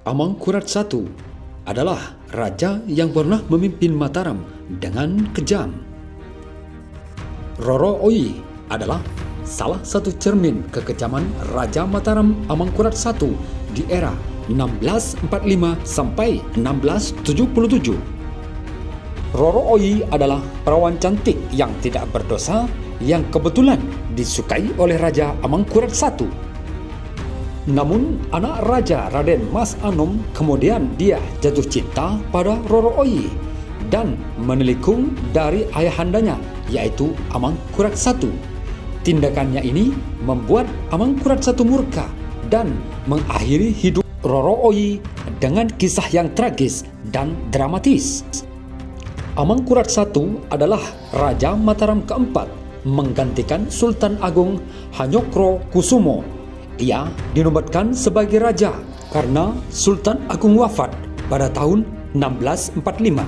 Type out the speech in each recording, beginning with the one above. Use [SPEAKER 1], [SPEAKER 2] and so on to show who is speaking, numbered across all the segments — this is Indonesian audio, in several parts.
[SPEAKER 1] Amangkurat I adalah raja yang pernah memimpin Mataram dengan kejam. Roro Oyi adalah salah satu cermin kekejaman Raja Mataram Amangkurat I di era 1645 sampai 1677. Roro Oyi adalah perawan cantik yang tidak berdosa yang kebetulan disukai oleh Raja Amangkurat I. Namun anak Raja Raden Mas Anom kemudian dia jatuh cinta pada Roro Oyi dan menelikung dari ayahandanya yaitu Amangkurat I. Tindakannya ini membuat Amangkurat I murka dan mengakhiri hidup Roro Oyi dengan kisah yang tragis dan dramatis. Amangkurat I adalah Raja Mataram keempat menggantikan Sultan Agung Hanyokro Kusumo. Ia dinobatkan sebagai raja karena Sultan Agung wafat pada tahun 1645.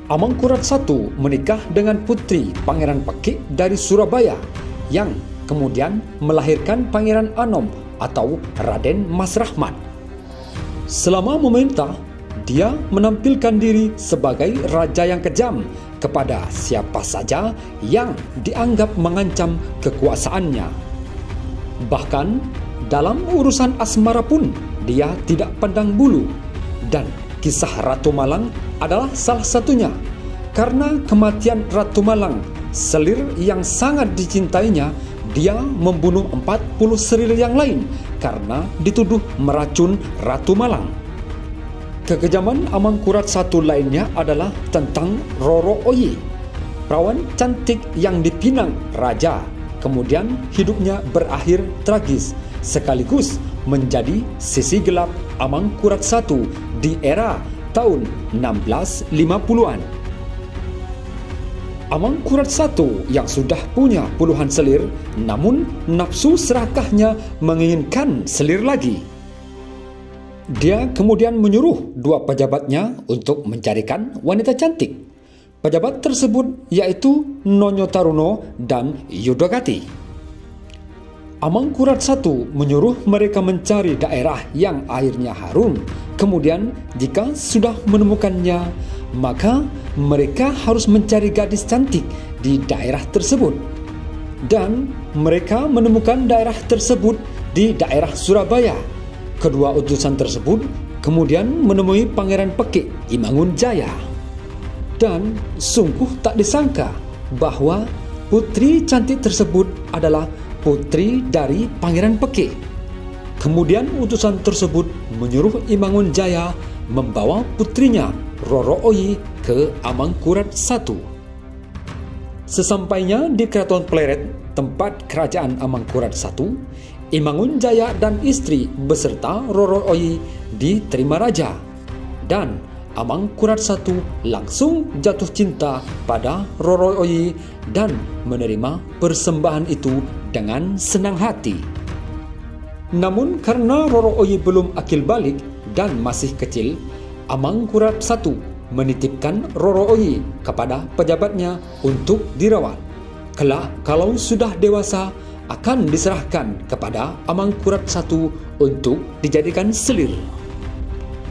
[SPEAKER 1] Amangkurat I menikah dengan putri Pangeran Pekik dari Surabaya yang kemudian melahirkan Pangeran Anom atau Raden Mas Rahmat. Selama memerintah, dia menampilkan diri sebagai raja yang kejam kepada siapa saja yang dianggap mengancam kekuasaannya. Bahkan dalam urusan asmara pun dia tidak pandang bulu, dan kisah Ratu Malang adalah salah satunya. Karena kematian Ratu Malang, selir yang sangat dicintainya, dia membunuh 40 selir yang lain karena dituduh meracun Ratu Malang. Kekejaman Amangkurat I lainnya adalah tentang Roro Oyi, perawan cantik yang dipinang raja. Kemudian hidupnya berakhir tragis, sekaligus menjadi sisi gelap Amangkurat I di era tahun 1650-an. Amangkurat I yang sudah punya puluhan selir, namun nafsu serakahnya menginginkan selir lagi. Dia kemudian menyuruh dua pejabatnya untuk mencarikan wanita cantik. Pejabat tersebut yaitu Nonyo Taruno dan Yudogati. Amangkurat I menyuruh mereka mencari daerah yang airnya harum. Kemudian jika sudah menemukannya, maka mereka harus mencari gadis cantik di daerah tersebut. Dan mereka menemukan daerah tersebut di daerah Surabaya. Kedua utusan tersebut kemudian menemui Pangeran Pekik Imangunjaya. Dan sungguh tak disangka bahwa putri cantik tersebut adalah putri dari Pangeran Pekik. Kemudian utusan tersebut menyuruh Imangunjaya membawa putrinya Roro Oyi ke Amangkurat I. Sesampainya di Keraton Pleret, tempat kerajaan Amangkurat I, Imangunjaya dan istri beserta Roro Oyi diterima raja, dan Amangkurat I langsung jatuh cinta pada Roro Oyi dan menerima persembahan itu dengan senang hati. Namun karena Roro Oyi belum akil balik dan masih kecil, Amangkurat I menitipkan Roro Oyi kepada pejabatnya untuk dirawat. Kelak kalau sudah dewasa akan diserahkan kepada Amangkurat I untuk dijadikan selir.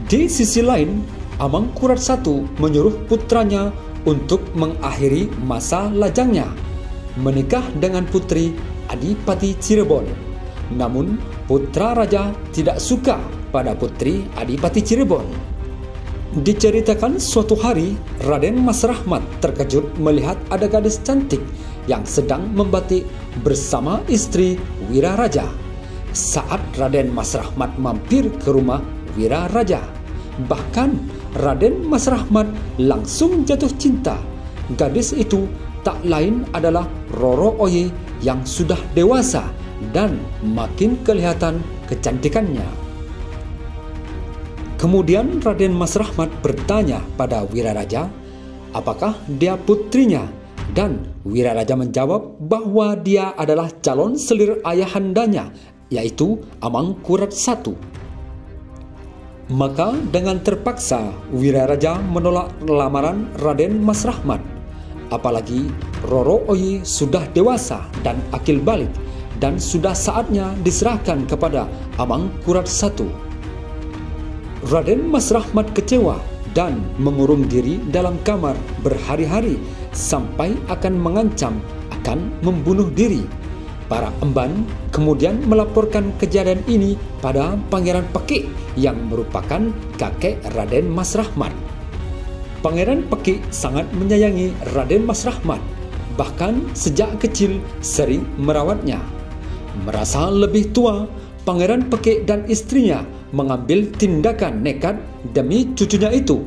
[SPEAKER 1] Di sisi lain, Amangkurat I menyuruh putranya untuk mengakhiri masa lajangnya, menikah dengan putri Adipati Cirebon. Namun putra raja tidak suka pada putri Adipati Cirebon. Diceritakan suatu hari Raden Mas Rahmat terkejut melihat ada gadis cantik yang sedang membatik bersama istri Wiraraja. Saat Raden Mas Rahmat mampir ke rumah Wiraraja, bahkan Raden Mas Rahmat langsung jatuh cinta. Gadis itu tak lain adalah Roro Oyi yang sudah dewasa dan makin kelihatan kecantikannya. Kemudian Raden Mas Rahmat bertanya pada Wiraraja, apakah dia putrinya? Dan Wiraraja menjawab bahwa dia adalah calon selir ayahandanya, yaitu Amangkurat I. Maka dengan terpaksa Wiraraja menolak lamaran Raden Mas Rahmat. Apalagi Roro Oyi sudah dewasa dan akil balik dan sudah saatnya diserahkan kepada Amangkurat I. Raden Mas Rahmat kecewa dan mengurung diri dalam kamar berhari-hari sampai akan mengancam akan membunuh diri. Para emban kemudian melaporkan kejadian ini pada Pangeran Pekik yang merupakan kakek Raden Mas Rahmat. Pangeran Pekik sangat menyayangi Raden Mas Rahmat, bahkan sejak kecil sering merawatnya. Merasa lebih tua, Pangeran Pekik dan istrinya mengambil tindakan nekat demi cucunya itu.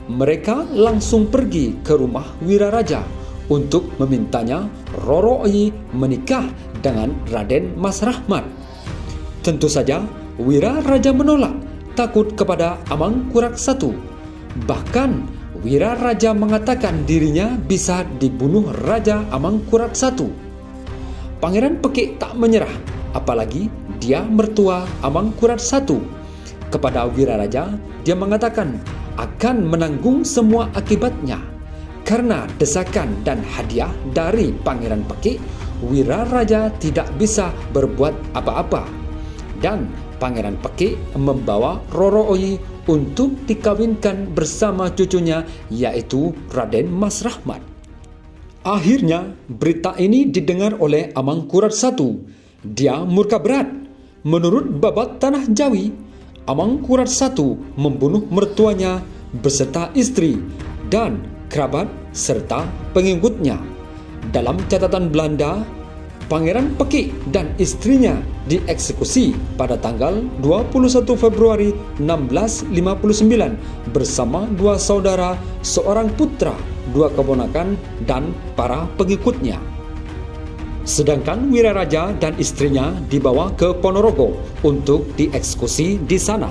[SPEAKER 1] Mereka langsung pergi ke rumah Wiraraja untuk memintanya Roro Oyi menikah dengan Raden Mas Rahmat. Tentu saja Wiraraja menolak, takut kepada Amangkurat I. Bahkan Wiraraja mengatakan dirinya bisa dibunuh Raja Amangkurat I. Pangeran Pekik tak menyerah, apalagi dia mertua Amangkurat I. Kepada Wiraraja, dia mengatakan akan menanggung semua akibatnya. Karena desakan dan hadiah dari Pangeran Pekik, Wiraraja tidak bisa berbuat apa-apa. Dan Pangeran Pekik membawa Roro Oyi untuk dikawinkan bersama cucunya, yaitu Raden Mas Rahmat. Akhirnya, berita ini didengar oleh Amangkurat I. Dia murka berat. Menurut Babat Tanah Jawi, Amangkurat I membunuh mertuanya beserta istri dan kerabat serta pengikutnya. Dalam catatan Belanda, Pangeran Pekik dan istrinya dieksekusi pada tanggal 21 Februari 1659 bersama dua saudara, seorang putra, dua keponakan, dan para pengikutnya. Sedangkan Wiraraja dan istrinya dibawa ke Ponorogo untuk dieksekusi di sana.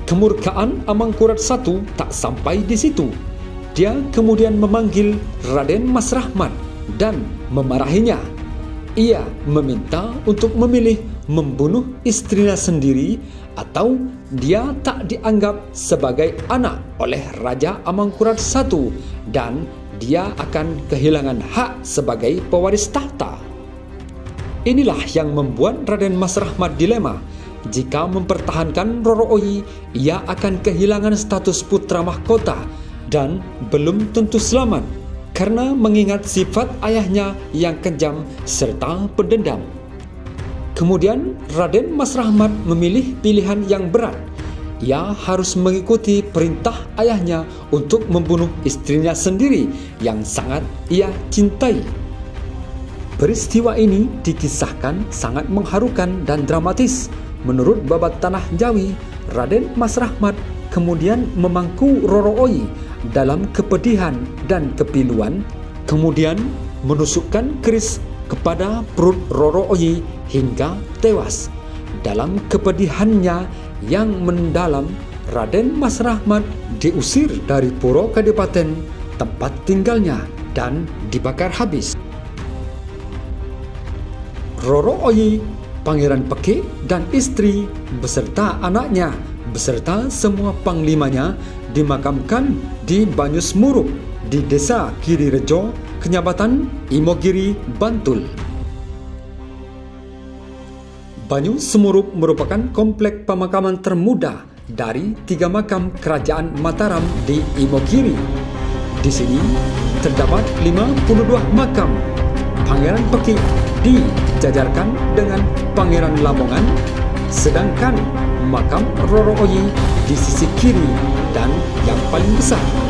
[SPEAKER 1] Kemurkaan Amangkurat I tak sampai di situ. Dia kemudian memanggil Raden Mas Rahmat dan memarahinya. Ia meminta untuk memilih membunuh istrinya sendiri atau dia tak dianggap sebagai anak oleh Raja Amangkurat I dan dia akan kehilangan hak sebagai pewaris tahta. Inilah yang membuat Raden Mas Rahmat dilema. Jika mempertahankan Roro Oyi, ia akan kehilangan status putra mahkota dan belum tentu selamat karena mengingat sifat ayahnya yang kejam serta pendendam. Kemudian Raden Mas Rahmat memilih pilihan yang berat. Ia harus mengikuti perintah ayahnya untuk membunuh istrinya sendiri yang sangat ia cintai. Peristiwa ini dikisahkan sangat mengharukan dan dramatis. Menurut Babat Tanah Jawi, Raden Mas Rahmat kemudian memangku Roro Oyi dalam kepedihan dan kepiluan, kemudian menusukkan keris kepada perut Roro Oyi hingga tewas. Dalam kepedihannya yang mendalam, Raden Mas Rahmat diusir dari Puro Kadipaten tempat tinggalnya dan dibakar habis. Roro Oyi, Pangeran Pekik dan istri beserta anaknya beserta semua panglimanya dimakamkan di Banyus Murup di Desa Giri Rejo, Kecamatan Imogiri, Bantul. Banyus Semurup merupakan komplek pemakaman termuda dari 3 makam kerajaan Mataram di Imogiri. Di sini terdapat 52 makam. Pangeran Pekik dijajarkan dengan Pangeran Lamongan, sedangkan makam Roro Oyi di sisi kiri dan yang paling besar.